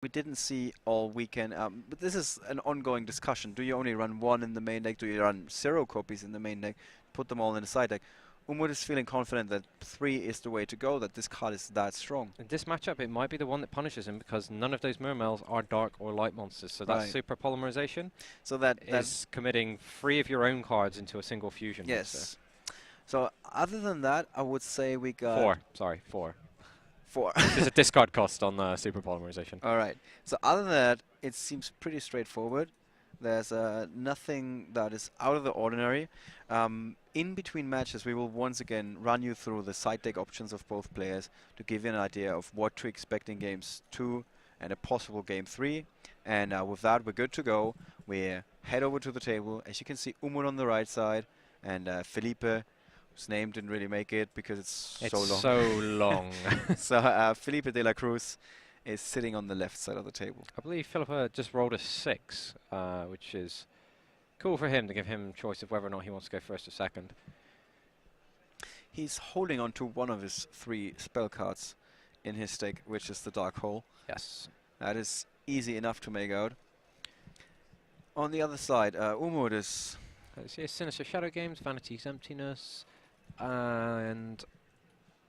we didn't see all weekend. But this is an ongoing discussion. Do you only run one in the main deck? Do you run 0 copies in the main deck? Put them all in the side deck. Umut is feeling confident that 3 is the way to go, that this card is that strong. In this matchup, it might be the one that punishes him because none of those Mermails are dark or light monsters. So that super polymerization so that is committing 3 of your own cards into a single fusion. Yes. Monster. So other than that, I would say we got 4. Sorry, 4. 4. There's a discard cost on the super polymerization. All right. So other than that, it seems pretty straightforward. There's nothing that is out of the ordinary. In between matches, we will once again run you through the side deck options of both players to give you an idea of what to expect in games 2 and a possible game 3. And with that, we're good to go. We head over to the table. As you can see, Umut on the right side and Felipe, whose name didn't really make it because it's so long. So long. So Felipe de la Cruz is sitting on the left side of the table. I believe Felipe just rolled a 6, which is cool for him to give him choice of whether or not he wants to go first or second. He's holding on to one of his 3 spell cards in his deck, which is the Dark Hole. Yes. That is easy enough to make out. On the other side, Umut is... Let's see, Sinister Shadow Games, Vanity's Emptiness, and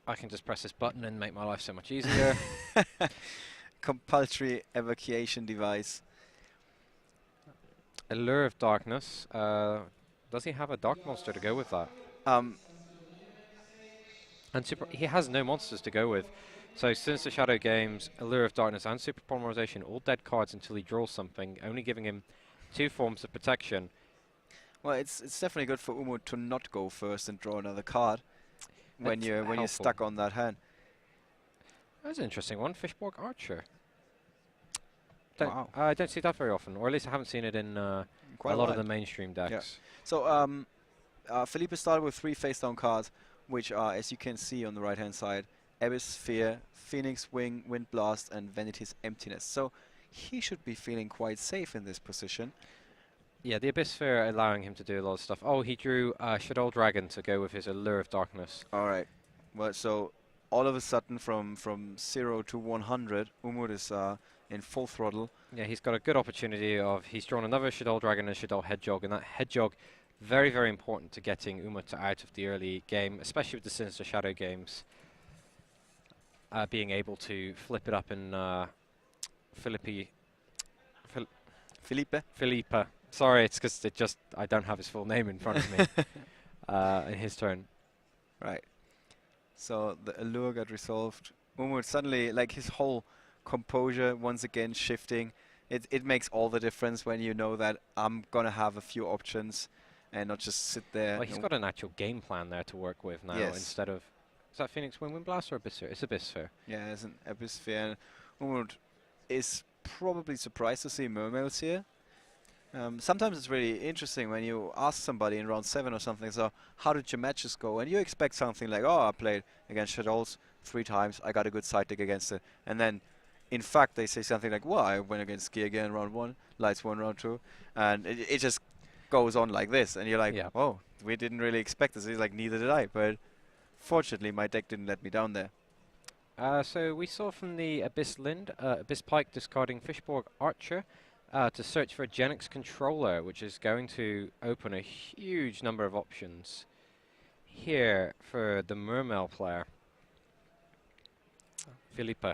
I can just press this button and make my life so much easier. Compulsory evacuation device. Allure of Darkness. Does he have a dark monster to go with that? And he has no monsters to go with. So Sinister Shadow Games, Allure of Darkness, and Super Polymerization, all dead cards until he draws something, only giving him 2 forms of protection. Well, it's definitely good for Umut to not go first and draw another card when you're stuck on that hand. That's an interesting one. Fishborg Archer. I don't see that very often, or at least I haven't seen it in a lot of the mainstream decks. Yeah. So Felipe started with 3 face-down cards, which are, as you can see on the right-hand side, Abyss Sphere, Phoenix Wing, Wind Blast, and Vanity's Emptiness. So he should be feeling quite safe in this position. Yeah, the Abyss Sphere allowing him to do a lot of stuff. Oh, he drew Shaddoll Dragon to go with his Allure of Darkness. All right. Well, so all of a sudden from 0 to 100, Umut is in full throttle. Yeah, he's got a good opportunity of... He's drawn another Shaddoll Dragon and Shaddoll Hedgehog, and that Hedgehog, very, very important to getting Umut out of the early game, especially with the Sinister Shadow Games. Being able to flip it up in Felipe. Sorry, it's because I don't have his full name in front of me. In his turn. Right. So the allure got resolved. Umut suddenly, like his whole composure once again shifting. It makes all the difference when you know that I'm going to have a few options and not just sit there. Well, he's got an actual game plan there to work with now instead of... Is that Phoenix Wind Blast or Abyss Sphere? It's Abyss Sphere. Yeah, it's an Abyss Sphere. Umut is probably surprised to see Mermails here. Sometimes it's really interesting when you ask somebody in round 7 or something, so how did your matches go? And you expect something like, oh, I played against Shaddolls 3 times, I got a good side deck against it. And then, in fact, they say something like, well, I went against Ski again round 1, Lights 1 round 2. And it just goes on like this. And you're like, oh, we didn't really expect this. He's like, neither did I. But fortunately, my deck didn't let me down there. So we saw from the Abyss Lind, Abyss Pike discarding Fishborg Archer to search for a Genix controller, which is going to open a huge number of options here for the Mermail player. Felipe.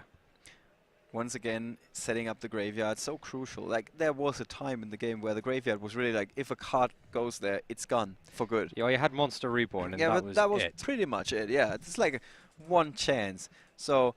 Once again, setting up the graveyard, so crucial. Like, there was a time in the game where the graveyard was really like, if a card goes there, it's gone for good. Yeah, you had Monster Reborn, and that was pretty much it. Yeah, it's like one chance. So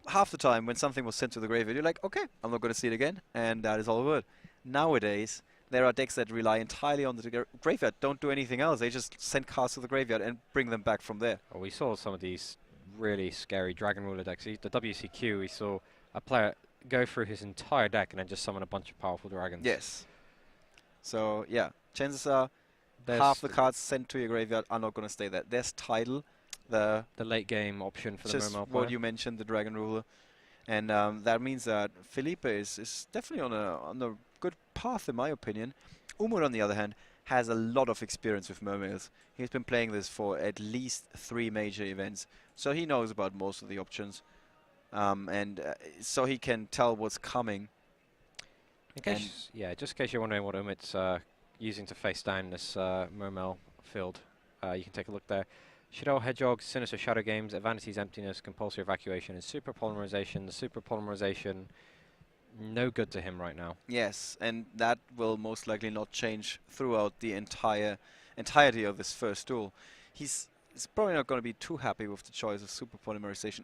half the time when something was sent to the graveyard, you're like, okay, I'm not going to see it again, and that is all good. Nowadays, there are decks that rely entirely on the graveyard, don't do anything else. They just send cards to the graveyard and bring them back from there. Oh, we saw some of these really scary Dragon Ruler decks. The WCQ, we saw a player go through his entire deck and then just summon a bunch of powerful dragons. Yes. So, yeah, chances are half the cards sent to your graveyard are not going to stay there. There's Tidal, the late game option for the Mermail player. What you mentioned, the Dragon Ruler. And that means that Felipe is definitely on a good path, in my opinion. Umut, on the other hand, has a lot of experience with Mermails. He's been playing this for at least 3 major events, so he knows about most of the options. and so he can tell what's coming. In case, yeah, just in case you're wondering what Umut's using to face down this Mermail field, you can take a look there. Shaddoll, Hedgehog, Sinister Shadow Games, Vanity's Emptiness, Compulsory Evacuation, and Super Polymerization. The Super Polymerization, no good to him right now. Yes, and that will most likely not change throughout the entirety of this first duel. He's probably not going to be too happy with the choice of Super Polymerization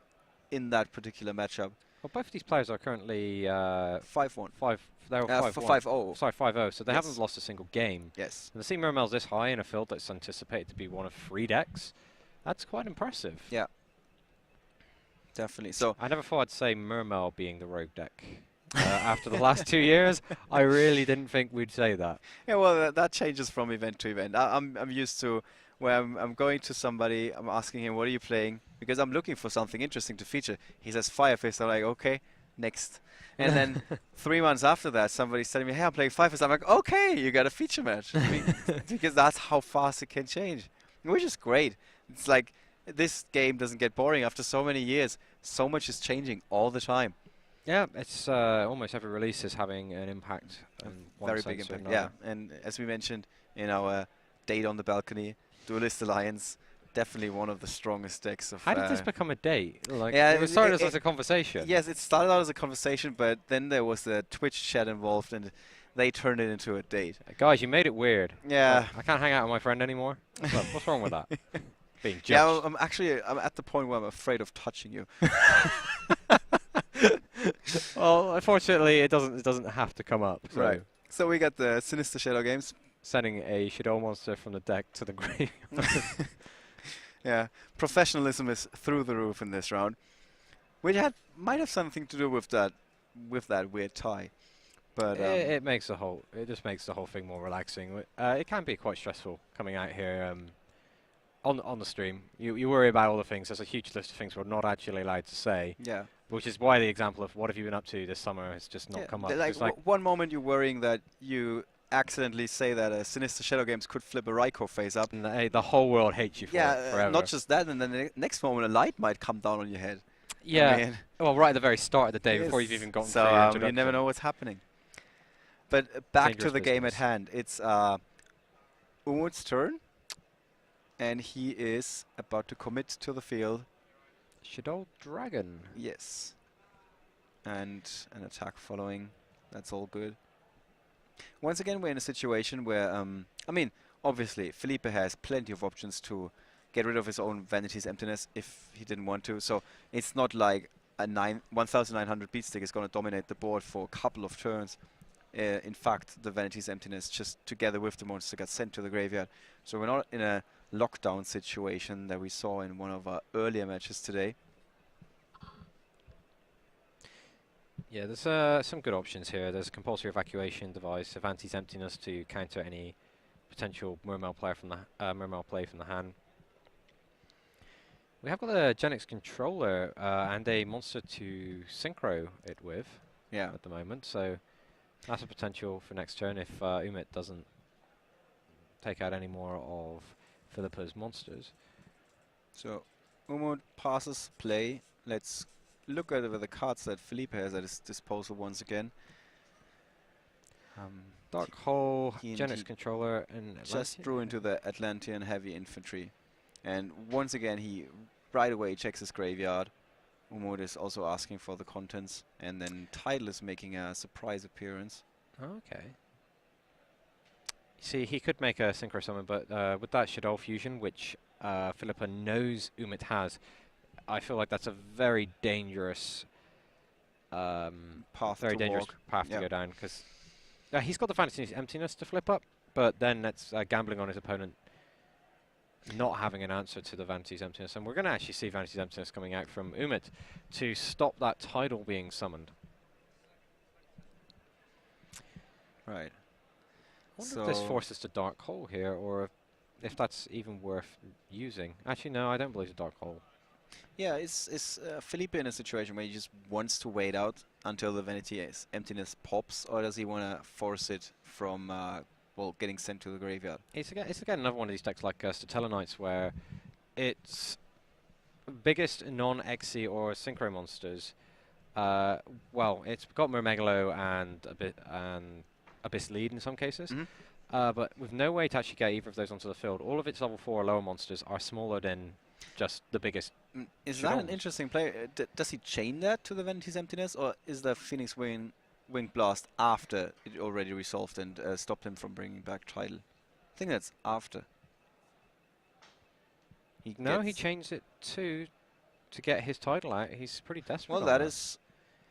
in that particular matchup. Well, both of these players are currently 5-1. They're 5-0. Sorry, 5-0. So they Yes. haven't lost a single game. Yes. And to see Mermails this high in a field that's anticipated to be one of 3 decks, that's quite impressive. Yeah. Definitely. So I never thought I'd say Mermail being the rogue deck. After the last 2 years, I really didn't think we'd say that. yeah, well, that changes from event to event. I'm used to where I'm going to somebody, I'm asking him, what are you playing? Because I'm looking for something interesting to feature. He says Fire Fist. I'm like, okay, next. And then 3 months after that, somebody's telling me, hey, I'm playing Fire Fist. I'm like, okay, you got a feature match. Because that's how fast it can change, which is great. It's like this game doesn't get boring after so many years. So much is changing all the time. Yeah, it's almost every release is having an impact. Very big impact, yeah. And as we mentioned in our date on the balcony, Duelist Alliance, definitely one of the strongest decks of. How did this become a date? Like, yeah, it started as a conversation. Yes, it started out as a conversation, but then there was the Twitch chat involved, and they turned it into a date. Guys, you made it weird. Yeah. I can't hang out with my friend anymore. What's wrong with that? Being judged. Yeah, well, I'm at the point where I'm afraid of touching you. Well, unfortunately, it doesn't have to come up. So Right. So we got the Sinister Shadow Games. sending a Shaddoll monster from the deck to the grave. Yeah, professionalism is through the roof in this round, which might have something to do with that weird tie. But it makes it just makes the whole thing more relaxing. It can be quite stressful coming out here on the stream. You worry about all the things. There's a huge list of things we're not actually allowed to say. yeah, Which is why the example of what have you been up to this summer has just not come up. like one moment you're worrying that you accidentally say that a Sinister Shadow Games could flip a Raikou face up. And the whole world hates you for it forever. Not just that, and then the next moment a light might come down on your head. Yeah. I mean, Well, right at the very start of the day, before you've yes. even gotten So through your you introduction. never know what's happening. But back to Dangerous the game at business. hand. It's Umut's turn, and he is about to commit to the field. Shaddoll Dragon. Yes. And an attack following. That's all good. Once again, we're in a situation where, I mean, obviously, Felipe has plenty of options to get rid of his own Vanity's Emptiness if he didn't want to. So it's not like a 1900 beatstick is going to dominate the board for a couple of turns. In fact, the Vanity's Emptiness just together with the monster got sent to the graveyard. So we're not in a lockdown situation that we saw in one of our earlier matches today. Yeah, there's some good options here. There's a compulsory evacuation device, Vanity's Emptiness to counter any potential Mermail play from the hand. We have got a Genix controller and a monster to synchro it with at the moment, so that's a potential for next turn if Umut doesn't take out any more of Philippa's monsters. So Umut passes play. Let's look over the cards that Felipe has at his disposal once again. Dark Hole, he Genix controller, and just drew into the Atlantean heavy infantry. And once again, he right away checks his graveyard. Umut is also asking for the contents. And then Tidal is making a surprise appearance. Okay. See, he could make a Synchro Summon, but with that Shaddoll Fusion, which Philippa knows Umut has, I feel like that's a very dangerous Path very to dangerous walk. path to Yep. go down, because he's got the Vanity's Emptiness to flip up, but then that's gambling on his opponent not having an answer to the Vanity's Emptiness, and we're going to actually see Vanity's Emptiness coming out from Umut to stop that Tidal being summoned. Right. I wonder if this forces to Dark Hole here, or if that's even worth using. Actually, no, I don't believe it's a Dark Hole. Yeah, is Felipe in a situation where he just wants to wait out until the Vanity's Emptiness pops, or does he want to force it from getting sent to the graveyard? It's again another one of these decks like Statella Knights, where its biggest non-Exy or Synchro monsters Well, it's got Mermegalo and Abyss lead in some cases, Mhm. but with no way to actually get either of those onto the field. All of its level 4 or lower monsters are smaller than just the biggest Is that an Shaddoll. interesting play? Does he chain that to the Vanity's Emptiness, or is the Phoenix Wing Blast after it already resolved and stopped him from bringing back Tidal? I think that's after. He No, he gets. changed it to get his title out. He's pretty desperate Well, on that that. is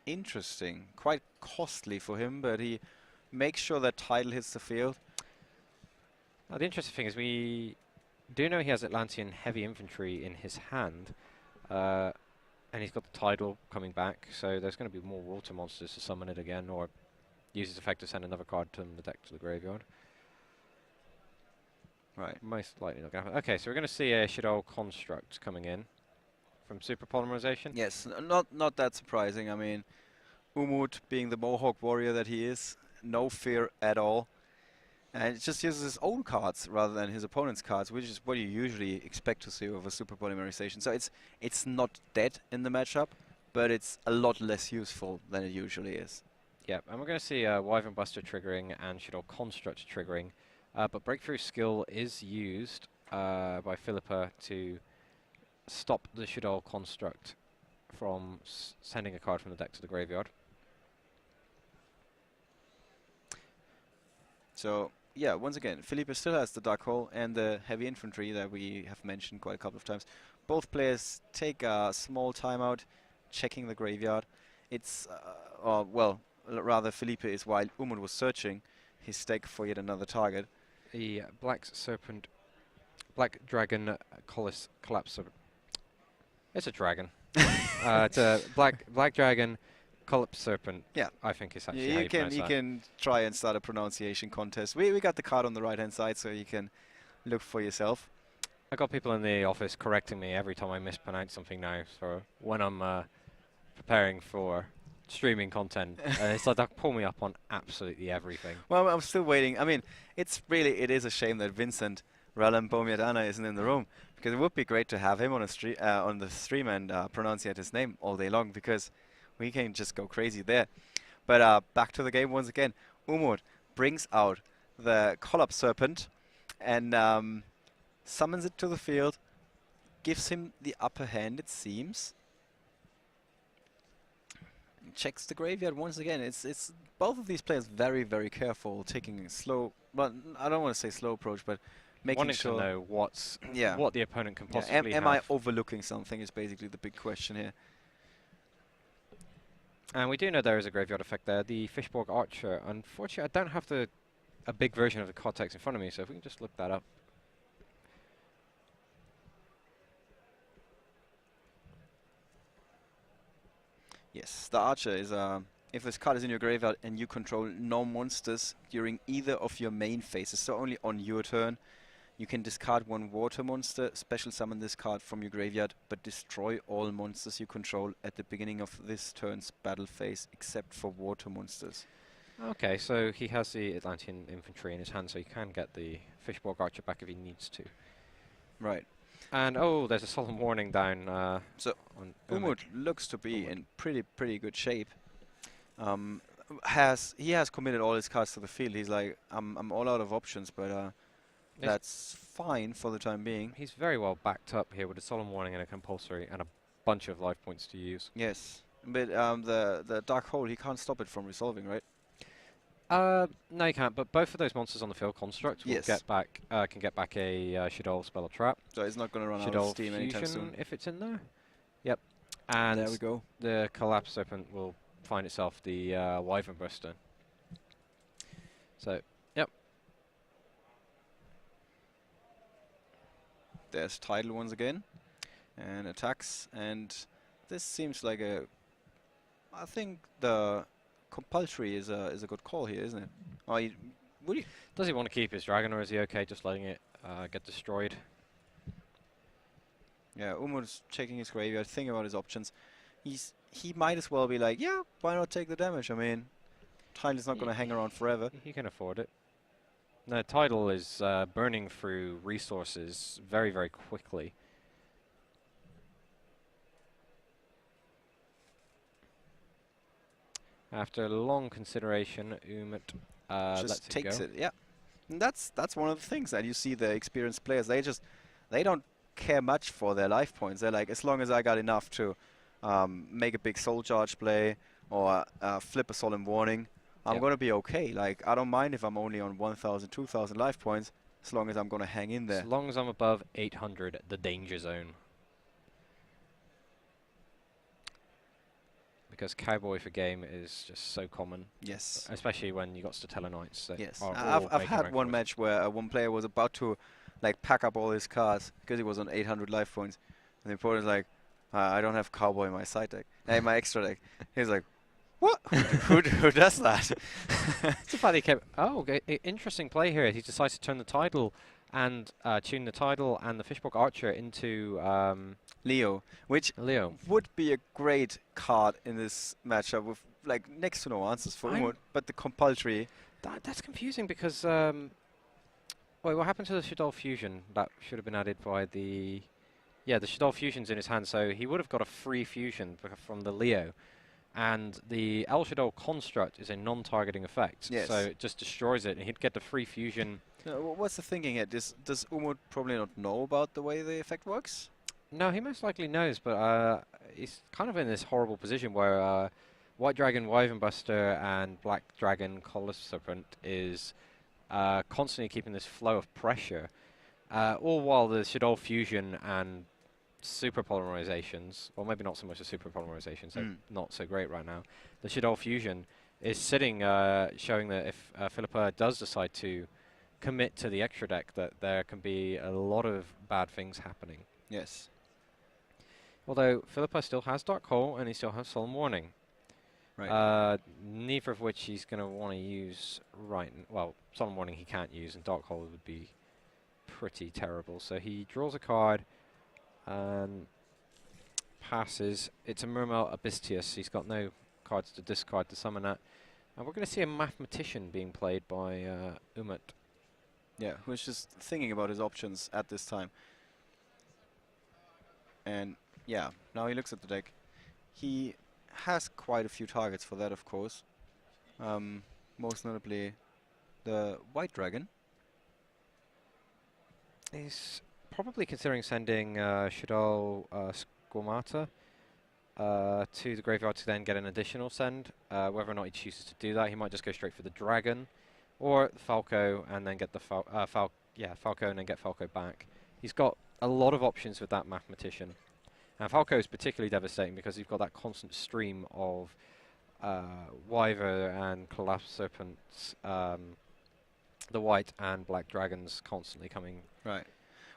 interesting. Quite costly for him, but he makes sure that Tidal hits the field. Now, the interesting thing is we do know he has Atlantean heavy infantry in his hand, and he's got the tidal coming back, so there's going to be more water monsters to summon it again, or use his effect to send another card from the deck to the graveyard. Right. Most likely not going to happen. Okay, so we're going to see a Shaddoll construct coming in from Super Polymerization. Yes, not that surprising. I mean, Umut being the Mohawk warrior that he is, no fear at all. And it just uses his own cards rather than his opponent's cards, which is what you usually expect to see with a super polymerization. So it's not dead in the matchup, but it's a lot less useful than it usually is. Yep, and we're going to see Wyvern Buster triggering and Shaddoll Construct triggering, but Breakthrough Skill is used by Felipe to stop the Shaddoll Construct from sending a card from the deck to the graveyard. So yeah, once again, Felipe still has the Dark Hole and the Heavy Infantry that we have mentioned quite a couple of times. Both players take a small timeout, checking the graveyard. It's, rather Felipe is, while Umut was searching his deck for yet another target. The Black Dragon Collapse. It's a dragon. It's a Black Dragon Collapse Serpent. Yeah, I think it's actually how you pronounce you that. can try and start a pronunciation contest. We got the card on the right hand side, so you can look for yourself. I got people in the office correcting me every time I mispronounce something now. So when I'm preparing for streaming content, it's like they'll pull me up on absolutely everything. Well, I'm still waiting. I mean, it is a shame that Vincent Ralam Bomiadana isn't in the room, because it would be great to have him on on the stream and pronunciate his name all day long, because we can just go crazy there. But back to the game once again. Umut brings out the Collapse Serpent and summons it to the field, gives him the upper hand, it seems. Checks the graveyard once again. It's both of these players very, very careful, taking a slow. Well, I don't want to say slow approach, but making Wanting sure. to know what the opponent can Yeah, possibly am have. I overlooking something? Is basically the big question here. And we do know there is a graveyard effect there. The Fishborg Archer. Unfortunately, I don't have a big version of the card text in front of me, so if we can just look that up. Yes, the Archer is if this card is in your graveyard and you control no monsters during either of your main phases, so only on your turn, you can discard one water monster, special summon this card from your graveyard, but destroy all monsters you control at the beginning of this turn's battle phase, except for water monsters. Okay, so he has the Atlantean infantry in his hand, so he can get the Fishborg Archer back if he needs to. Right. And oh, there's a solemn warning down. So on Umut looks to be Umut. in pretty good shape. He has committed all his cards to the field. He's like, I'm all out of options, but that's fine for the time being. He's very well backed up here with a solemn warning and a compulsory and a bunch of life points to use. Yes, but the Dark Hole, he can't stop it from resolving, right? No, you can't. But both of those monsters on the field construct will Yes. can get back a Shaddoll spell or trap. So it's not going to run out of Shaddoll steam anytime fusion soon. if it's in there. Yep. And There we go. the Collapse Serpent will find itself the Wyvern Buster. So, yep. There's Tidal once again, and attacks, and this seems like I think the compulsory is a good call here, isn't it? Would you? Does he want to keep his dragon, or is he okay just letting it get destroyed? Yeah, Umut's checking his graveyard, thinking about his options. He might as well be like, yeah, why not take the damage? I mean, Tidal's not going to hang around forever. He can afford it. No, Tidal is burning through resources very, very quickly. After long consideration, Umut lets just it takes go. it. Yeah, and that's one of the things that you see the experienced players. They don't care much for their life points. They're like, as long as I got enough to make a big soul charge play or flip a solemn warning, I'm Yep. gonna be okay. Like, I don't mind if I'm only on 1,000, 2,000 life points, as long as I'm gonna hang in As there. long as I'm above 800, the danger zone. Because Cowboy for game is just so common, Yes. especially when you got Statella Knights that Yes, are I've all I've making had one records. match where one player was about to like pack up all his cards because he was on 800 life points, and the opponent's like, I don't have cowboy in my side deck, hey, my extra deck. He's like, what? Who does that? It's the fact he kept. Oh, interesting play here. He decides to turn the tidal and tune the tidal and the Fishbook Archer into Leo, which Leo. would be a great card in this matchup with like next to no answers for I'm Umut, but the compulsory. that's confusing because wait, what happened to the Shaddoll fusion? That should have been added by the the Shaddoll fusion's in his hand, so he would have got a free fusion from the Leo. And the El Shaddoll construct is a non-targeting effect, Yes. so it just destroys it, and he'd get the free fusion. What's the thinking here? Does Umut probably not know about the way the effect works? No, he most likely knows, but he's kind of in this horrible position where White Dragon Wyvern Buster and Black Dragon Collar Serpent is constantly keeping this flow of pressure, all while the Shaddoll fusion and super polymerizations, or maybe not so much the super polymerizations, they're not so great right now. The Shaddoll fusion is sitting, showing that if Philippa does decide to commit to the extra deck, that there can be a lot of bad things happening. Yes. Although Philippa still has Dark Hole and he still has Solemn Warning. Right. Neither of which he's going to want to use well, Solemn Warning he can't use, and Dark Hole would be pretty terrible. So he draws a card and passes. It's a Mermail Abystius. He's got no cards to discard to summon that. And we're going to see a Mathematician being played by Umut. Yeah, who's just thinking about his options at this time. And yeah, now he looks at the deck. He has quite a few targets for that, of course. Most notably the White Dragon. He's probably considering sending Shaddoll Squamata to the graveyard to then get an additional send. Whether or not he chooses to do that, he might just go straight for the Dragon, or Falco and then get the Falco and then get Falco back. He's got a lot of options with that Mathematician. And Falco is particularly devastating because you've got that constant stream of Wyver and Collapse Serpents, the white and black dragons constantly coming. Right.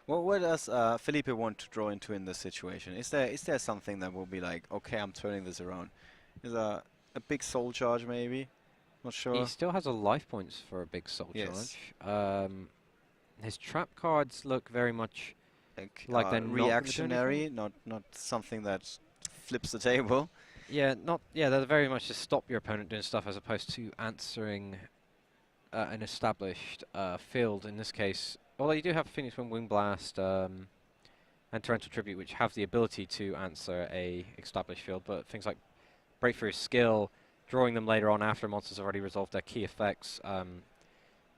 Well, what does Felipe want to draw into in this situation? Is there something that will be like, okay, I'm turning this around? Is a big soul charge maybe? Not sure. He still has a life points for a big soul Yes. charge. His trap cards look very much like they're not reactionary, not something that flips the table. Yeah, they're very much to stop your opponent doing stuff as opposed to answering an established field. In this case, although you do have Phoenix Wind, Wing Blast, and Torrential Tribute, which have the ability to answer a established field, but things like Breakthrough Skill, drawing them later on after monsters have already resolved their key effects,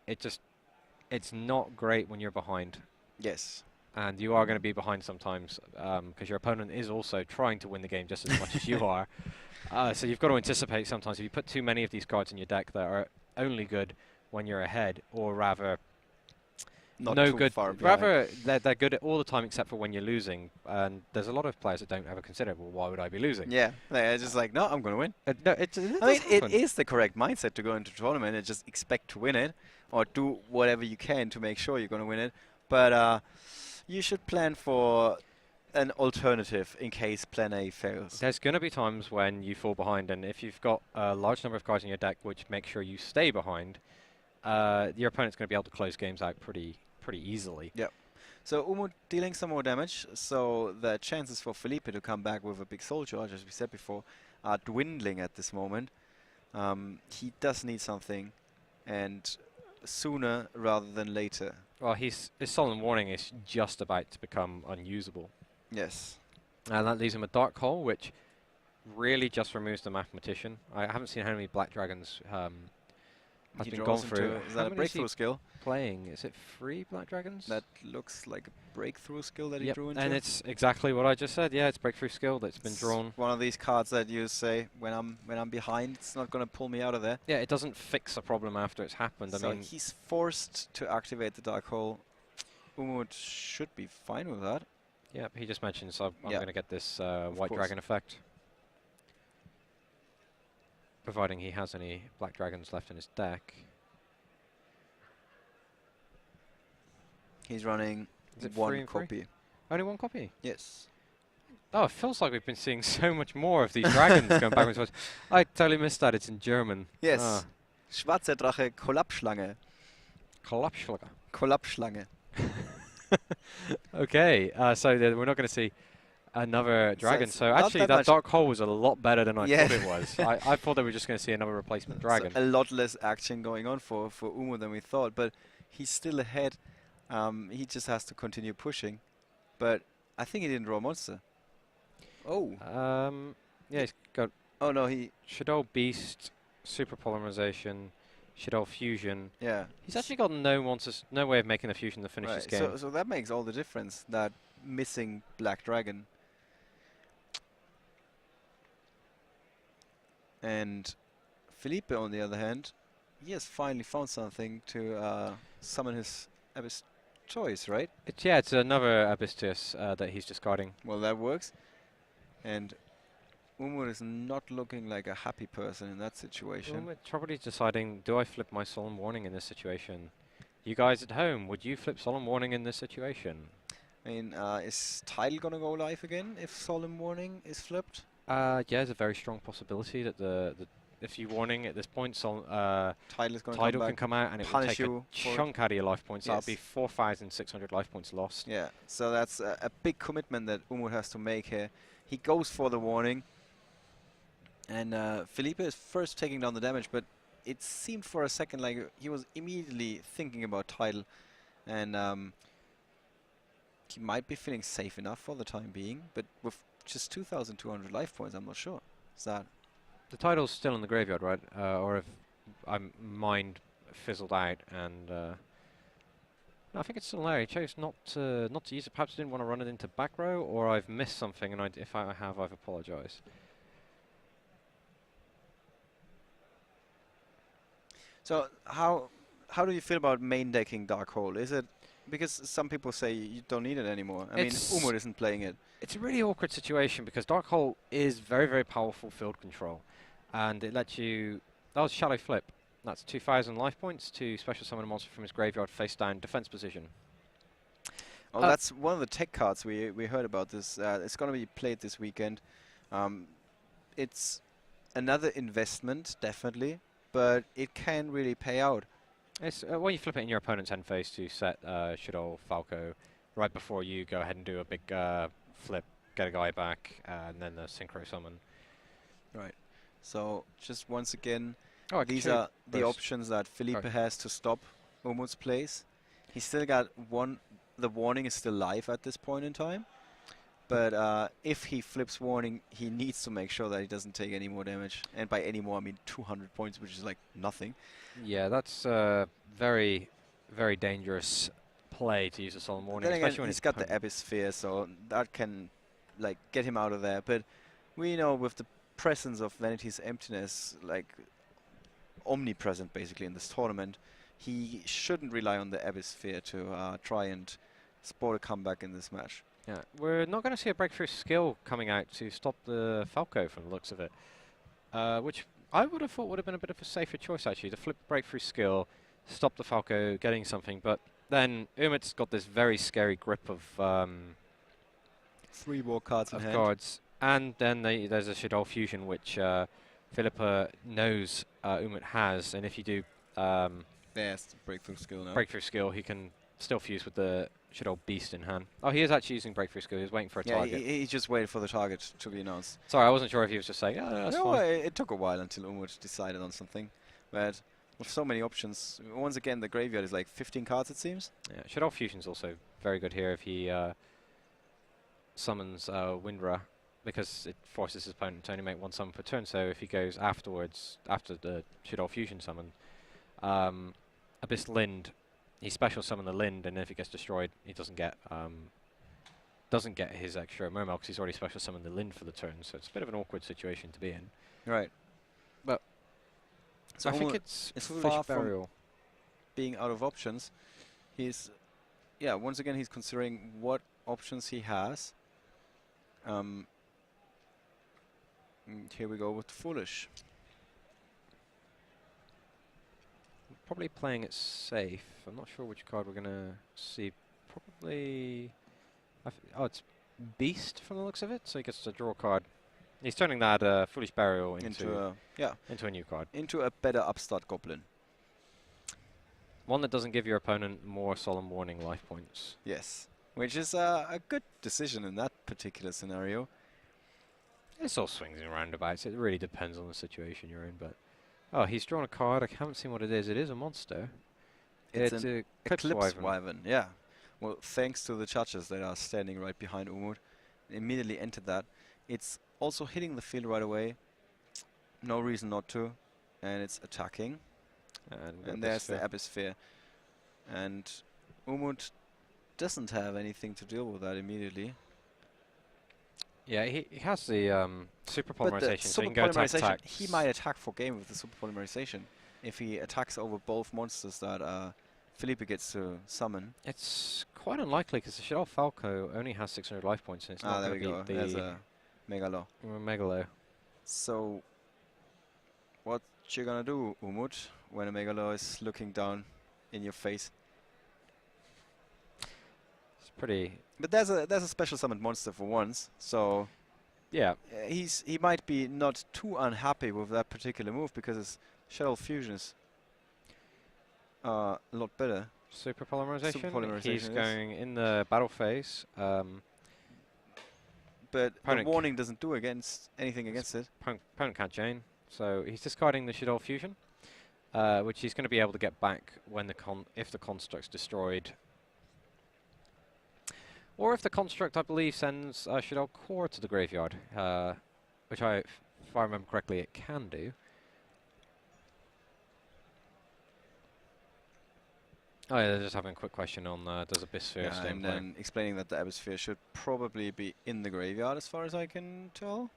it's not great when you're behind. Yes. And you are going to be behind sometimes because your opponent is also trying to win the game just as much as you are. So you've got to anticipate sometimes if you put too many of these cards in your deck that are only good when you're ahead, or rather Not no too good. far behind. Rather, they're good all the time except for when you're losing. And there's a lot of players that don't ever consider, well, why would I be losing? Yeah, they're just like, no, I'm going to win. No, I mean, it is the correct mindset to go into the tournament and just expect to win it, or do whatever you can to make sure you're going to win it. But you should plan for an alternative in case plan A fails. There's going to be times when you fall behind, and if you've got a large number of cards in your deck which make sure you stay behind, your opponent's going to be able to close games out pretty easily. Yep. So Umut dealing some more damage, so the chances for Felipe to come back with a big soul charge, as we said before, are dwindling at this moment. He does need something, and sooner rather than later. Well, his Solemn Warning is just about to become unusable. Yes. And that leaves him a Dark Hole, which really just removes the mathematician. I haven't seen how many black dragons has He been draws gone through. into. Is How that a many is he breakthrough skill? playing? Is it 3 black dragons? That looks like a breakthrough skill that he Yep, drew into. and it's exactly what I just said. Yeah, it's breakthrough skill that's been It's drawn. one of these cards that you say when I'm behind, it's not going to pull me out of there. Yeah, it doesn't fix a problem after it's happened. So I mean, he's forced to activate the dark hole. Umut should be fine with that. yeah, he just mentions I'm Yeah, going to get this white course. dragon effect. Providing he has any black dragons left in his deck. He's running Is it 3 one and 3? copy. Only 1 copy? Yes. Oh, it feels like we've been seeing so much more of these dragons going backwards. Forwards. I totally missed that. It's in German. Yes. Ah, Schwarzer Drache, Kollapsschlange. Kollapsschlager. Kollapsschlange. Okay, so we're not going to see another dragon. it's So not actually, that that much. dark hole was a lot better than I Yeah. thought it was. I thought that we were just going to see another replacement dragon. So a lot less action going on for Umut than we thought, but he's still ahead. He just has to continue pushing. But I think he didn't draw a monster. Oh. Yeah, he's got Oh no, he. Shaddoll Beast, Super Polymerization, Shaddoll Fusion. Yeah. He's actually got no monsters, no way of making the fusion to finish Right. this game. So that makes all the difference. That missing black dragon. And Felipe, on the other hand, he has finally found something to summon his Abyss choice, right? It's another Abystus that he's discarding. Well, that works. And Umut is not looking like a happy person in that situation. We're probably deciding, do I flip my Solemn Warning in this situation? You guys at home, would you flip Solemn Warning in this situation? I mean, is Tidal gonna go live again if Solemn Warning is flipped? Yeah, there's a very strong possibility that if you warning at this point, Tidal is gonna Tidal come can back. come out and it will punish take a you for it. chunk out of your life points. That'll be Yes. 4,600 life points lost. Yeah, so that's a big commitment that Umut has to make here. He goes for the warning. And Felipe is first taking down the damage, but it seemed for a second like he was immediately thinking about Tidal. And he might be feeling safe enough for the time being, but with just 2,200 life points, I'm not sure. Is that... The Tidal's still in the graveyard, right? Or if mind fizzled out and... no, I think it's still there. He chose not to use it. Perhaps didn't want to run it into back row, or I've missed something, and if I have, I've apologized. So how do you feel about main decking Dark Hole? Is it because some people say you don't need it anymore? I mean, Umut isn't playing it. It's a really awkward situation because Dark Hole is very, very powerful field control, and it lets you. That was Shallow Flip. That's 2,000 life points to special summon a monster from his graveyard face down defense position. Oh, that's one of the tech cards we heard about this. It's going to be played this weekend. It's another investment, definitely, but it can really pay out. It's when you flip it in your opponent's end phase to set Shaddoll Falco right before you go ahead and do a big flip, get a guy back, and then the synchro summon. Right. So just once again, Oh, these are the options that Felipe Sorry. has to stop Umut's plays. He's still got one. The warning is still live at this point in time. But if he flips warning, he needs to make sure that he doesn't take any more damage. And by any more, I mean 200 points, which is like nothing. Yeah, that's very, very dangerous play to use a Solemn Warning, Then again, especially when he's it's got the Abyss Sphere, so that can like get him out of there. But we know with the presence of Vanity's Emptiness, like omnipresent basically in this tournament, he shouldn't rely on the Abyss Sphere to try and sport a comeback in this match. Yeah, we're not going to see a breakthrough skill coming out to stop the Falco from the looks of it, which I would have thought would have been a bit of a safer choice actually, to flip breakthrough skill, stop the Falco getting something, but then Umut's got this very scary grip of 3 more cards in hand. cards, and then there's a Shaddoll Fusion which Philippa knows Umut has, and if you do There's the breakthrough skill now. breakthrough skill, he can still fuse with the Shaddoll Beast in hand. Oh, he is actually using breakthrough skill. He was waiting for a Yeah, target. he just waited for the target to be announced. Sorry, I wasn't sure if he was just saying, oh, no, that's No, fine. it took a while until Umut decided on something. But with so many options, once again, the graveyard is like 15 cards, it seems. Yeah, Shaddoll Fusion's also very good here if he summons Windra. because it forces his opponent to only make one summon per turn. So if he goes afterwards, after the Shaddoll Fusion summon, Abyss Lind, he special summon the Lind, and if it gets destroyed, he doesn't get his extra Mermail because he's already special summoned the Lind for the turn. So it's a bit of an awkward situation to be in. Right. But so I think it's far Foolish from Burial. being out of options. He's, once again, he's considering what options he has. And here we go with Foolish. Probably playing it safe. I'm not sure which card we're going to see. Probably... oh, it's Beast from the looks of it, so he gets to draw a card. He's turning that Foolish Burial into a new card. Into a better upstart Goblin. One that doesn't give your opponent more Solemn Warning life points. Yes. Which is a good decision in that particular scenario. It's all swings and roundabouts. It really depends on the situation you're in, but... Oh, he's drawn a card. I haven't seen what it is. It is a monster. It's an Eclipse Wyvern, yeah. Well, thanks to the judges that are standing right behind Umut. Immediately entered that. It's also hitting the field right away. No reason not to. And it's attacking. And there's the Abysphere. And Umut doesn't have anything to deal with that immediately. Yeah, he has the super polymerization, so he super can go polymerization, attack. he might attack for game with the super polymerization if he attacks over both monsters that Felipe gets to summon. It's quite unlikely because the Shaddoll Falco only has 600 life points, and it's not there going we to go. beat There's the a Megalo. Megalo. So, what you gonna do, Umut, when a Megalo is looking down in your face? It's pretty... But there's a special summoned monster for once, so Yeah. he might be not too unhappy with that particular move because his Shaddoll Fusion is a lot better. Super polymerization. He's Yes. going in the battle phase. But the Opponent warning doesn't do anything against it. Opponent can't chain, so he's discarding the Shaddoll Fusion, which he's going to be able to get back when if the construct's destroyed. Or if the construct, I believe, sends Shaddoll Core to the graveyard, which if I remember correctly, it can do. Oh yeah, they're just having a quick question on does Abysphere stay in and play? then explaining that the Abysphere should probably be in the graveyard as far as I can tell.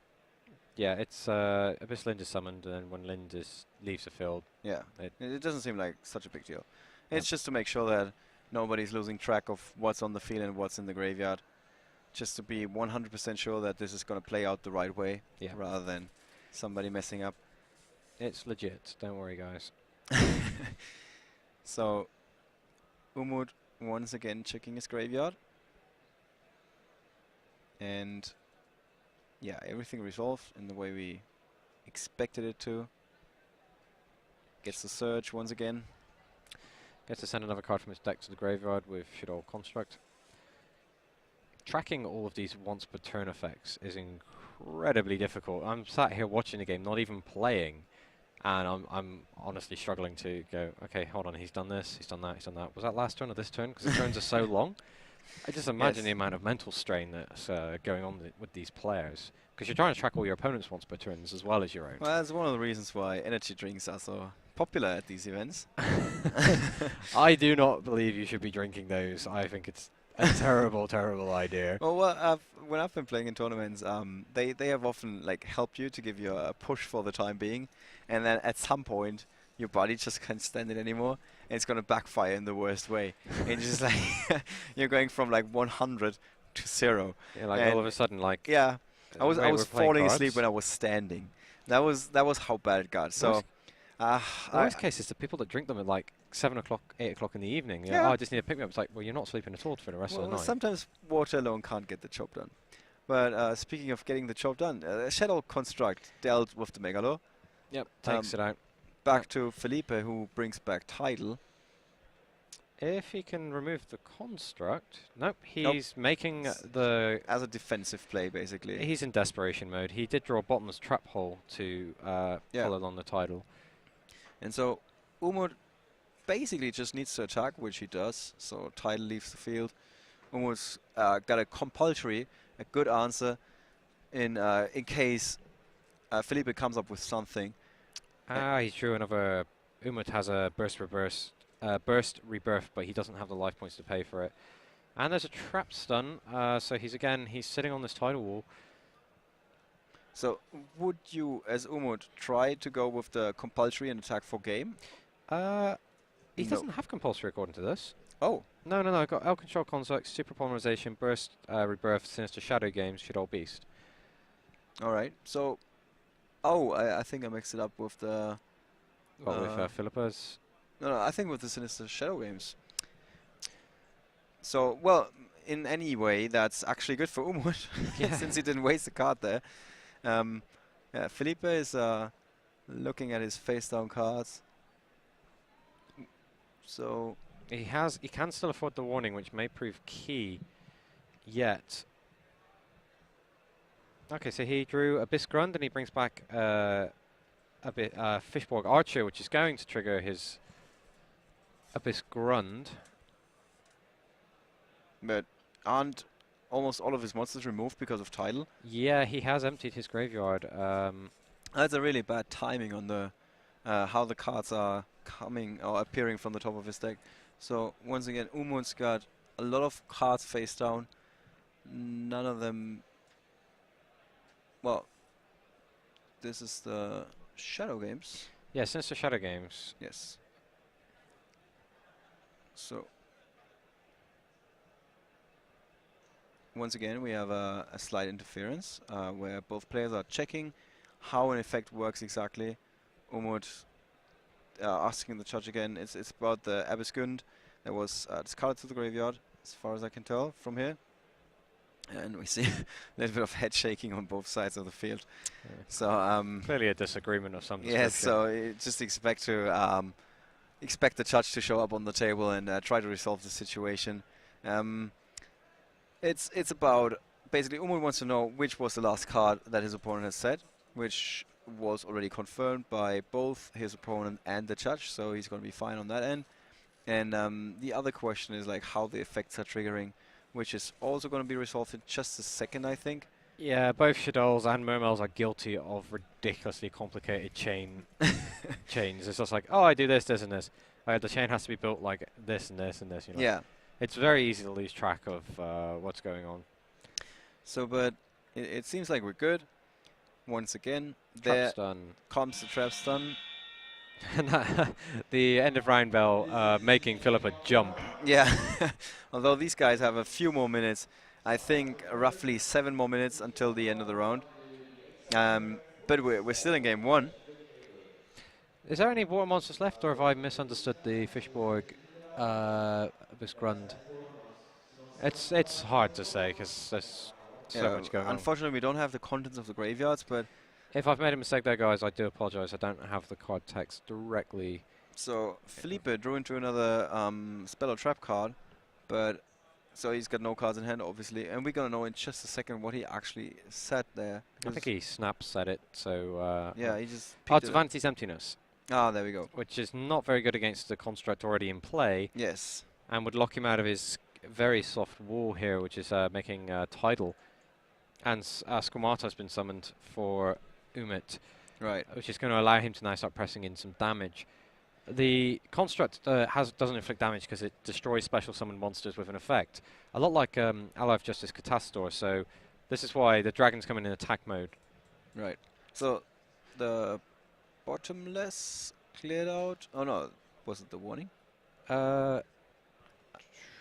Yeah, it's Abyss Lind is summoned, and when Lind leaves the field, Yeah, it doesn't seem like such a big deal. Yeah. It's just to make sure that nobody's losing track of what's on the field and what's in the graveyard. Just to be 100% sure that this is going to play out the right way, rather than somebody messing up. it's legit. Don't worry, guys. So, Umut once again checking his graveyard. And, yeah, everything resolved in the way we expected it to. Gets the Surge once again. Gets to send another card from his deck to the graveyard with Shaddoll Construct. Tracking all of these once per turn effects is incredibly difficult. I'm sat here watching the game, not even playing, and I'm honestly struggling to go, okay, hold on, he's done this, he's done that, he's done that. Was that last turn or this turn? Because the turns are so long. I just imagine the amount of mental strain that's going on with these players. Because you're trying to track all your opponents once per turns as well as your own. Well, that's one of the reasons why energy drinks are so popular at these events. I do not believe you should be drinking those. I think it's a terrible, terrible idea. Well, when I've been playing in tournaments, they have often helped you to give you a push for the time being, and then at some point your body just can't stand it anymore, and it's gonna backfire in the worst way. And just you're going from 100 to 0. Yeah, all of a sudden, yeah, I was falling asleep cards. when I was standing. That was how bad it got. So. The worst case is the people that drink them at 7 o'clock, 8 o'clock in the evening. Yeah. Oh, I just need to pick me up. It's like, well, you're not sleeping at all for the rest of the night. Sometimes water alone can't get the job done. But speaking of getting the job done, Shaddoll Construct dealt with the Megalo. Yep, takes it out. Back to Felipe, who brings back Tidal. If he can remove the construct, nope, he's making as a defensive play, basically. He's in desperation mode. He did draw a bottomless trap hole to follow along the Tidal. And so Umut basically just needs to attack, which he does. So Tidal leaves the field. Umut's got a compulsory, a good answer. in case Felipe comes up with something. He's drew another. Umut has a burst rebirth, but he doesn't have the life points to pay for it. And there's a trap stun, so he's sitting on this tidal wall. So would you, as Umut, try to go with the compulsory and attack for game? He No. doesn't have compulsory according to this. Oh, No. I've got L Control Construct, Super Polymerization, Burst, Rebirth, Sinister Shadow Games, Shaddoll Beast. all right. So, I think I mixed it up with the. What with Filipe's? No, I think with the Sinister Shadow Games. So, well, in any way, that's actually good for Umut, Yeah. since he didn't waste the card there. Yeah, Felipe is looking at his face-down cards. So, He can still afford the warning, which may prove key. Yet. Okay, so he drew Abyss Grund, and he brings back Fishborg Archer, which is going to trigger his Abyss Grund. but aren't almost all of his monsters removed because of Tidal? Yeah, he has emptied his graveyard. That's a really bad timing on the how the cards are coming or appearing from the top of his deck. So once again, Umut's got a lot of cards face down. None of them. Well, this is the Shadow Games. Yeah, Sinister Shadow Games. Yes. So once again, we have a slight interference where both players are checking how an effect works exactly. Umut asking the judge again. It's about the Abyss Gund that was discarded to the graveyard, as far as I can tell from here. And we see a little bit of head shaking on both sides of the field. Yeah. So Clearly a disagreement of some yes, description. so just expect the judge to show up on the table and try to resolve the situation. It's about basically Umut wants to know which was the last card that his opponent has said, which was already confirmed by both his opponent and the judge, so he's going to be fine on that end. And the other question is like how the effects are triggering, which is also going to be resolved in just a second, I think. Yeah, both Shaddolls and Mermails are guilty of ridiculously complicated chains. It's just like, oh, I do this, this, and this. The chain has to be built like this and this and this. You know? Yeah. It's very easy to lose track of what's going on. So, but it seems like we're good. Once again, Trap there stun. comes the trap stun. The end of round bell making Philippa jump. Yeah. Although these guys have a few more minutes, I think roughly 7 more minutes until the end of the round. But we're still in game 1. Is there any water monsters left, or have I misunderstood the Fishborg Abyss Grund? It's hard to say because there's so much going on. Unfortunately, we don't have the contents of the graveyards, but If I've made a mistake there, guys, I do apologize. I don't have the card text directly. so Felipe drew into another spell or trap card, but so he's got no cards in hand, obviously, and we're gonna know in just a second what he actually said there. I think he snaps at it, so... yeah, he just Oh, peeked it's at it. Vanity's Emptiness, Ah, there we go. which is not very good against the construct already in play, Yes. and would lock him out of his very soft wall here, which is making Tidal. And Squamata has been summoned for Umut, Right. which is going to allow him to now start pressing in some damage. The construct doesn't inflict damage because it destroys special summoned monsters with an effect. A lot like Ally of Justice Catastor, so this is why the dragons come in attack mode. Right. So the bottomless cleared out. Oh no, was it the warning?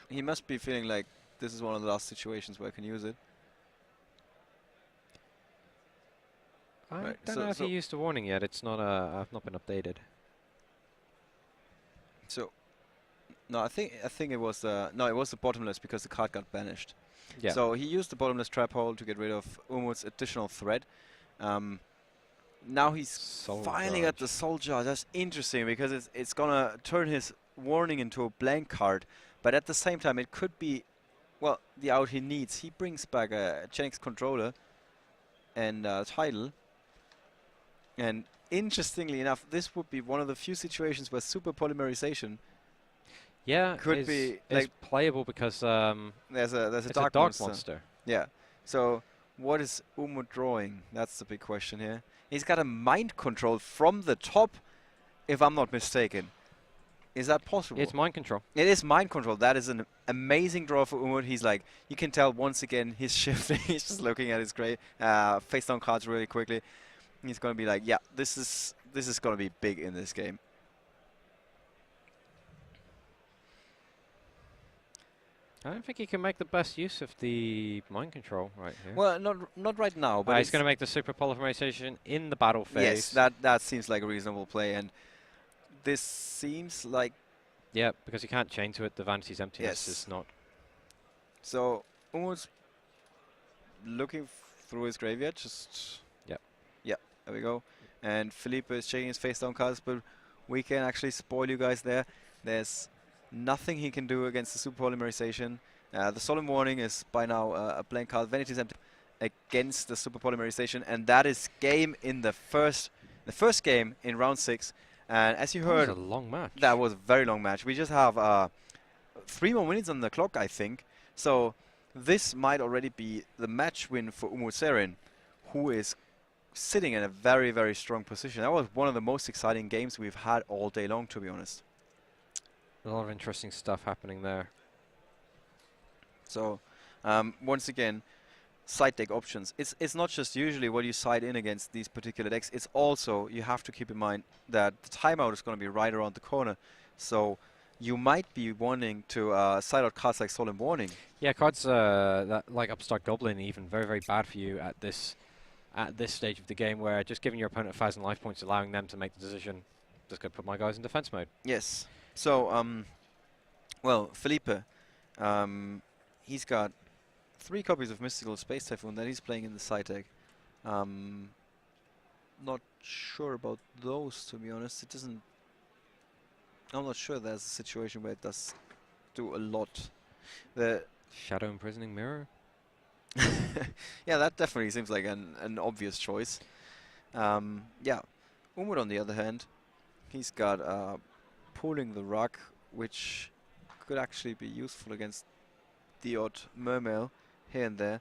He must be feeling like this is one of the last situations where I can use it. I Right, don't so- know if so- he used a warning yet. It's not. I've not been updated. So no, I think it was it was the bottomless because the card got banished. Yeah. So he used the bottomless trap hole to get rid of Umut's additional threat. Now he's Soul finally at Charge. the soul jar. That's interesting because it's gonna turn his warning into a blank card, but at the same time it could be, well, the out he needs. He brings back a Genix controller and Tidal. And interestingly enough, this would be one of the few situations where super polymerization Yeah, could is, be, is like, playable because there's a it's dark, a dark monster. monster. Yeah. So What is Umut drawing? That's the big question here. He's got a mind control from the top, if I'm not mistaken. Is that possible? It's mind control. It is mind control. That is an amazing draw for Umut. He's like, you can tell once again he's shifting. He's just looking at his face down cards really quickly. He's going to be like, yeah, this is going to be big in this game. I don't think he can make the best use of the mind control right here. Well, not right now, but he's going to make the super polymerization in the battle phase. Yes, that seems like a reasonable play, and this seems like... Yeah, because you can't chain to it. The Vanity's Emptiness is not... So, Umut's looking through his graveyard, just... Yep. Yeah, there we go. And Felipe is checking his face down cards, but we can actually spoil you guys there. There's nothing he can do against the super polymerization. The Solemn Warning is by now a blank card. Vanity's Empty against the super polymerization, and that is game in the first game in round 6. And as you heard, that was a long match. That was a very long match. We just have 3 more minutes on the clock, I think. So this might already be the match win for Umut Serin, who is sitting in a very, very strong position. That was one of the most exciting games we've had all day long, to be honest. A lot of interesting stuff happening there. So once again, side deck options. It's not just usually what you side in against these particular decks. It's also, you have to keep in mind that the timeout is going to be right around the corner. So you might be wanting to side out cards like Solemn Warning. Yeah, cards that like Upstart Goblin even very, very bad for you at this stage of the game, where just giving your opponent 1,000 life points, allowing them to make the decision, just going to put my guys in defense mode. Yes. So, well, Felipe, he's got 3 copies of Mystical Space Typhoon that he's playing in the side deck. Not sure about those, to be honest. It doesn't... I'm not sure there's a situation where it does do a lot. The Shadow Imprisoning Mirror? yeah, that definitely seems like an obvious choice. Yeah, Umut on the other hand, he's got Pulling the Rug, which could actually be useful against the odd Mermail here and there.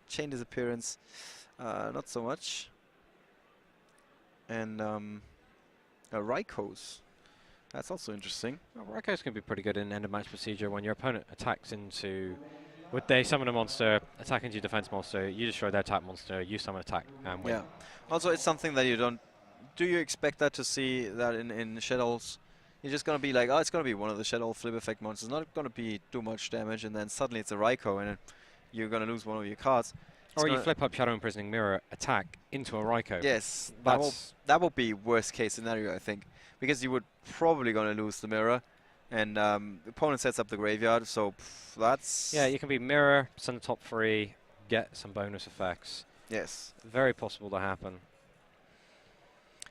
Chain Disappearance, not so much. And Rykos, that's also interesting. Well, Rykos can be pretty good in end of match procedure when your opponent attacks into... Would they summon a monster, attack into your defense monster, you destroy their attack monster, you summon attack, and win. Yeah. Also, it's something that you don't... Do you expect that to see that in Shaddolls? You're just going to be like, oh, it's going to be one of the Shaddoll flip effect monsters. Not going to be too much damage, and then suddenly it's a Ryko, and you're going to lose one of your cards. Or you flip up Shadow Imprisoning Mirror, attack into a Ryko. Yes, that will be worst case scenario, I think. Because you would probably going to lose the mirror, and the opponent sets up the graveyard, so that's... Yeah, you can be Mirror, send the top 3, get some bonus effects. Yes. Very possible to happen.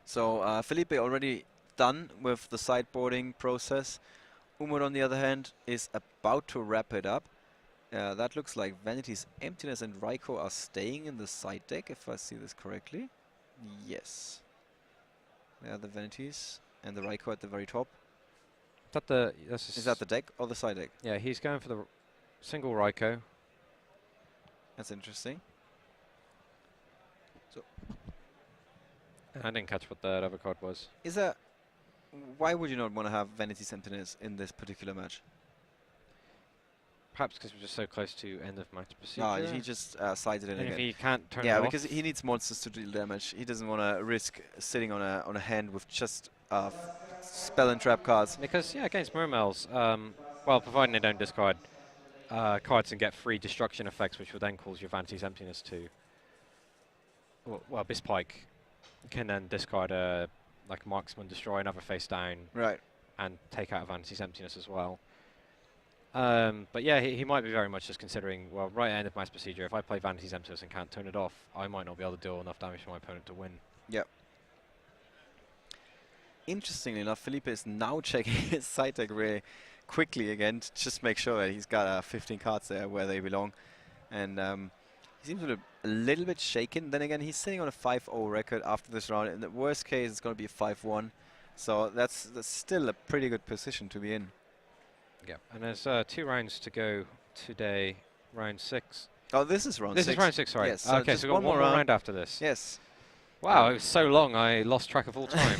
So Felipe already done with the sideboarding process. Umut, on the other hand, is about to wrap it up. That looks like Vanity's Emptiness and Ryko are staying in the side deck, if I see this correctly. Yes. There are the Vanities and the Ryko at the very top. Is that the deck or the side deck? Yeah, he's going for the single Ryko. That's interesting. So I didn't catch what that other card was. Is that... Why would you not want to have Vanity's Emptiness in this particular match? Perhaps because we're just so close to end of match procedure. No, he just sided in and again. if he can't turn it yeah, off. because he needs monsters to deal damage. He doesn't want to risk sitting on a hand with just spell and trap cards. Because, yeah, against Mermails, well, providing they don't discard cards and get free destruction effects, which will then cause your Vanity's Emptiness to... Well, Bispike can then discard like Marksman, destroy another face down. Right. And take out Vanity's Emptiness as well. But yeah, he might be very much just considering, well, right at end of match procedure, if I play Vanity's Emptiness and can't turn it off, I might not be able to deal enough damage to my opponent to win. Yep. Interestingly enough, Felipe is now checking his side deck really quickly again to just make sure that he's got 15 cards there where they belong. And he seems a little bit shaken. Then again, he's sitting on a 5-0 record after this round. In the worst case, it's going to be a 5-1. So that's still a pretty good position to be in. Yeah, and there's 2 rounds to go today, round 6. Oh, this is round This 6. is round 6, sorry. Yes, so Okay, just so we've got one more round after this. Yes. Wow, it was so long, I lost track of all time.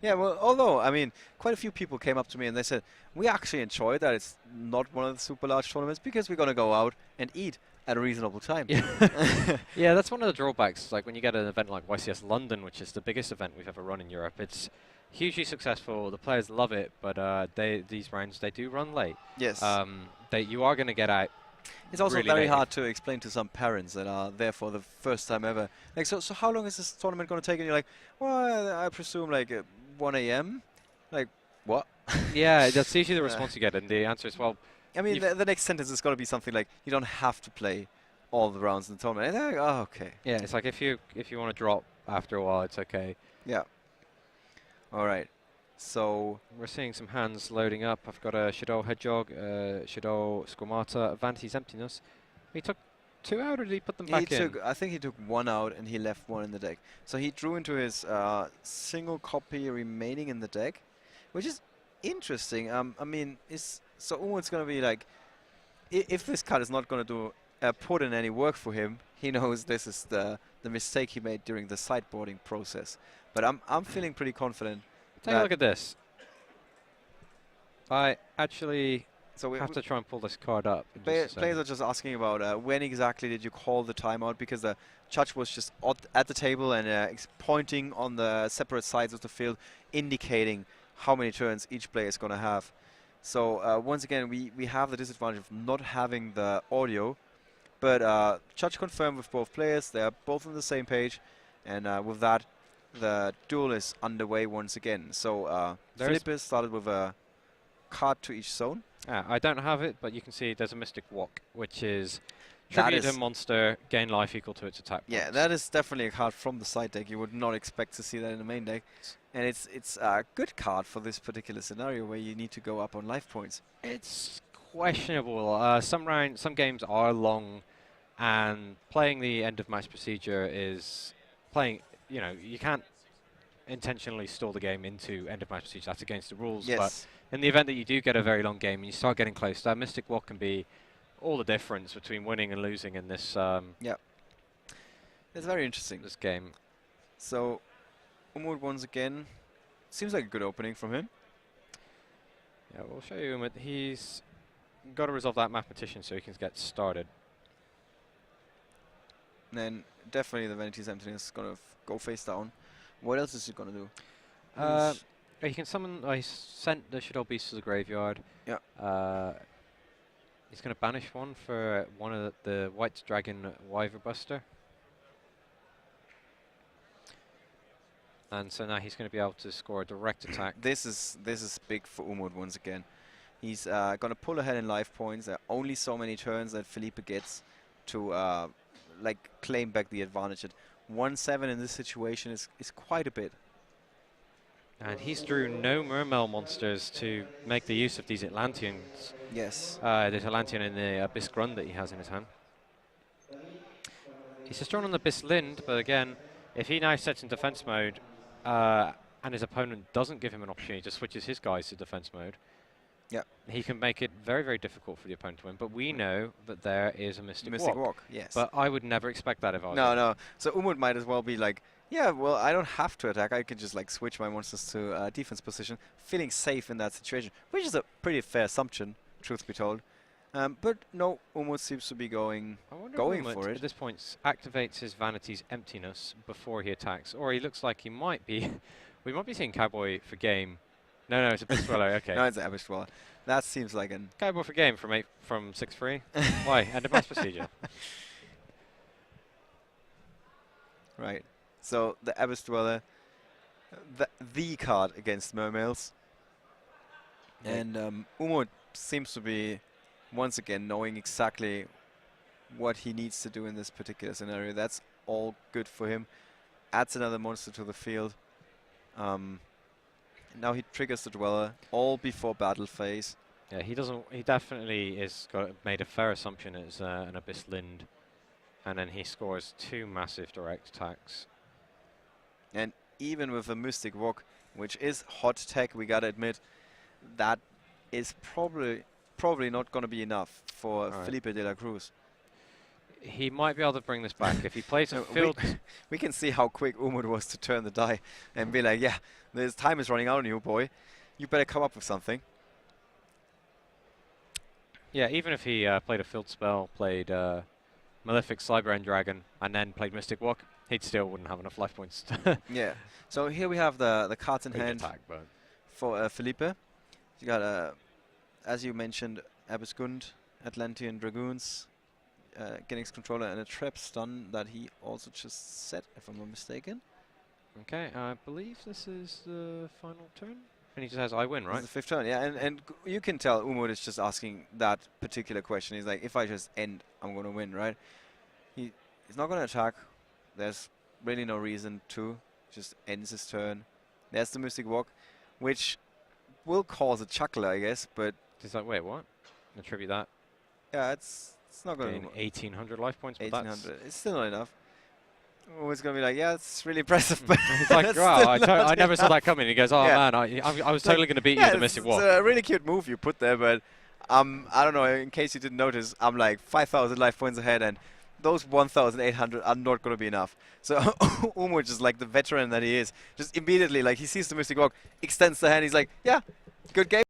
Yeah, well, although, I mean, quite a few people came up to me and they said, we actually enjoy that it's not one of the super large tournaments because we're going to go out and eat at a reasonable time. Yeah. Yeah, that's one of the drawbacks. Like when you get an event like YCS London, which is the biggest event we've ever run in Europe, it's hugely successful. The players love it, but these rounds, they do run late. Yes. You are going to get out. It's also really very late hard to explain to some parents that are there for the first time ever. Like, so how long is this tournament going to take? And you're like, well, I presume like 1 a.m. Like, what? Yeah, that's usually the response you get, and the answer is, well, I mean, the next sentence is going to be something like, you don't have to play all the rounds in the tournament. And they're like, oh, okay. yeah, it's like if you want to drop after a while, it's okay. Yeah. All right. So we're seeing some hands loading up. I've got a Shaddoll Hedgehog, Shaddoll Squamata, Vanti's Emptiness. He took 2 out, or did he put them back in? I think he took 1 out and he left 1 in the deck. So he drew into his single copy remaining in the deck, which is interesting. I mean, so Umut's going to be like, if this card is not going to do put in any work for him, he knows this is the mistake he made during the sideboarding process. But I'm feeling pretty confident. Take a look at this. I actually so have to try and pull this card up. Players are just asking about when exactly did you call the timeout, because the judge was just at the table and pointing on the separate sides of the field, indicating how many turns each player is going to have. So once again, we have the disadvantage of not having the audio, but judge confirmed with both players. They are both on the same page, and with that, the duel is underway once again. So Felipe started with a card to each zone. I don't have it, but you can see there's a Mystic Walk, which is tribute a monster, gain life equal to its attack. Yeah, that is definitely a card from the side deck. You would not expect to see that in the main deck. And it's a good card for this particular scenario where you need to go up on life points. It's questionable. Some games are long, and playing the end of match procedure is playing. You know, you can't intentionally stall the game into end of match procedure. That's against the rules. Yes. But in the event that you do get a very long game and you start getting close, that Mystic Walk can be all the difference between winning and losing in this. Yeah. It's very interesting. This game. So, Umut once again. Seems like a good opening from him. Yeah, we'll show you Umut. He's got to resolve that Mathematician so he can get started. And then definitely the Vanity's Emptiness is going to go face down. What else is he going to do? He can summon. He sent the Shaddoll Beast to the graveyard. Yeah. He's going to banish one for one of the White Dragon Wyverbuster. And so now he's going to be able to score a direct attack. This is big for Umut once again. He's going to pull ahead in life points. There are only so many turns that Felipe gets to like claim back the advantage. At 1-7 in this situation is quite a bit. And he's drew no Mermail monsters to make the use of these Atlanteans. Yes. There's Atlantean in the Abyss Grund that he has in his hand. He's just drawn on the Abyss Lind, but again, if he now sets in defense mode and his opponent doesn't give him an opportunity to switches his guys to defense mode, he can make it very, very difficult for the opponent to win. But we know that there is a Mystic Walk. Yes. But I would never expect that if I was No. So Umut might as well be like, yeah, well, I don't have to attack. I can just like switch my monsters to defense position, feeling safe in that situation, which is a pretty fair assumption, truth be told. But no, Umut seems to be going for it. At this point, activates his Vanity's Emptiness before he attacks, or he looks like he might be. We might be seeing Cowboy for game. No, it's Abyss Dweller. Okay. No, it's Abyss Dweller. That seems like an Cowboy for game from 6-3. Why? End of match procedure. Right. So the Abyss Dweller, the card against Mermails, and Umut seems to be once again knowing exactly what he needs to do in this particular scenario. That's all good for him. Adds another monster to the field. Now he triggers the Dweller, all before battle phase. Yeah, he doesn't. He definitely made a fair assumption as an Abyss Lind, and then he scores 2 massive direct attacks. And even with a Mystic Walk, which is hot tech, we gotta admit, that is probably not gonna be enough for Felipe de la Cruz. He might be able to bring this back if he plays a No, field. we can see how quick Umut was to turn the die and be like, yeah, this time is running out on you, boy. You better come up with something. Yeah, even if he played a field spell, played Malefic Cyberend Dragon, and then played Mystic Walk, he still wouldn't have enough life points. Yeah. So here we have the cards in Big hand attack, but for Felipe. You got, as you mentioned, Abyssgund, Atlantean Dragoons, Genix controller, and a trap stun that he also just set, if I'm not mistaken. okay, I believe this is the final turn. And he just has I win, This right? is the 5th turn, yeah, and you can tell Umut is just asking that particular question. He's like, if I just end, I'm going to win, right? He's not going to attack. There's really no reason to. Just ends his turn. There's the Mystic Walk, which will cause a chuckle, I guess, but He's like, wait, what? Attribute that. yeah, it's not going Gain to 1800 life points, but 1800. It's still not enough. Umut's going to be like, yeah, it's really impressive, but he's like, that's wow, still not I never saw enough." that coming. He goes, oh Yeah. man, I was Like, totally going to beat you yeah, with the it's, Mystic it's Walk. a really cute move you put there, but I don't know, in case you didn't notice, I'm like 5,000 life points ahead, and those 1,800 are not going to be enough. So Umut, just like the veteran that he is, just immediately, like, he sees the Mystic Walk, extends the hand, he's like, yeah, good game.